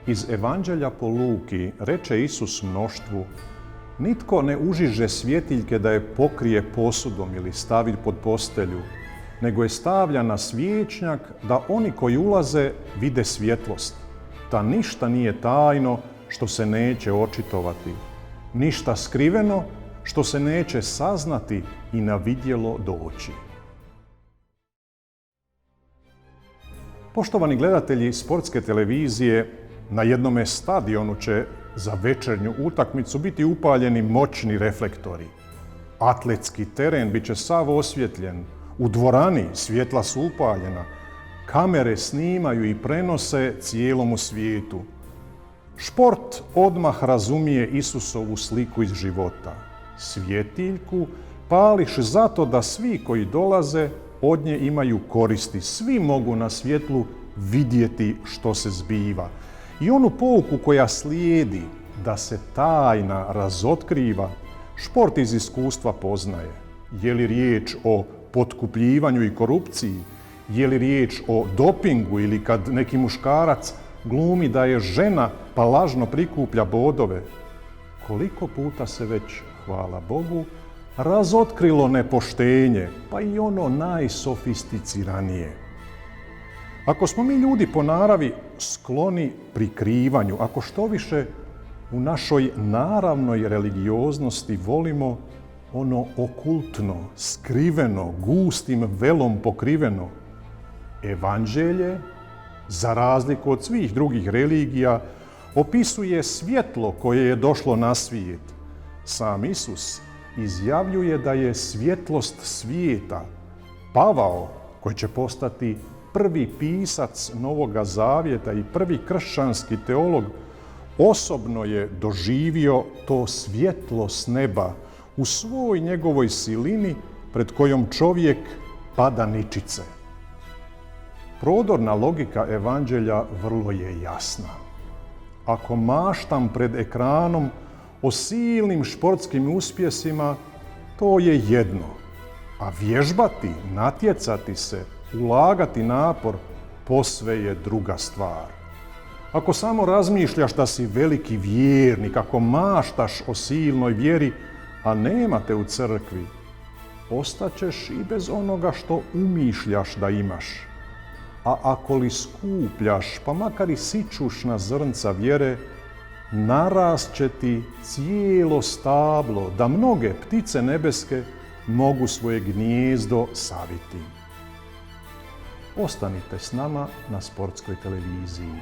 Iz Evanđelja po Luki reče Isus mnoštvu: nitko ne užiže svjetiljke da je pokrije posudom ili stavi pod postelju, nego je stavlja na svječnjak da oni koji ulaze vide svjetlost. Ta ništa nije tajno što se neće očitovati, ništa skriveno što se neće saznati i na vidjelo doći. Poštovani gledatelji sportske televizije, na jednome stadionu će za večernju utakmicu biti upaljeni moćni reflektori. Atletski teren bit će sav osvjetljen, u dvorani svjetla su upaljena, kamere snimaju i prenose cijelomu svijetu. Šport odmah razumije Isusovu sliku iz života. Svjetiljku pališ zato da svi koji dolaze od nje imaju koristi. Svi mogu na svjetlu vidjeti što se zbiva. I onu pouku koja slijedi, da se tajna razotkriva, šport iz iskustva poznaje. Je li riječ o potkupljivanju i korupciji, je li riječ o dopingu ili kad neki muškarac glumi da je žena pa lažno prikuplja bodove. Koliko puta se već, hvala Bogu, razotkrilo nepoštenje, pa i ono najsofisticiranije. Ako smo mi ljudi po naravi skloni prikrivanju, ako što više u našoj naravnoj religioznosti volimo ono okultno, skriveno, gustim velom pokriveno, Evanđelje, za razliku od svih drugih religija, opisuje svjetlo koje je došlo na svijet. Sam Isus izjavljuje da je svjetlost svijeta. Pavao, koji će postati prvi pisac Novoga Zavjeta i prvi kršćanski teolog, osobno je doživio to svjetlo s neba u svoj njegovoj silini pred kojom čovjek pada ničice. Prodorna logika Evanđelja vrlo je jasna. Ako maštam pred ekranom o silnim športskim uspjesima, to je jedno, a vježbati, natjecati se, ulagati napor, posve je druga stvar. Ako samo razmišljaš da si veliki vjernik, ako maštaš o silnoj vjeri, a nema te u crkvi, ostaćeš i bez onoga što umišljaš da imaš. A ako li skupljaš, pa makar i sičušna zrnca vjere, narast će ti cijelo stablo, da mnoge ptice nebeske mogu svoje gnijezdo saviti. Ostanite s nama na sportskoj televiziji.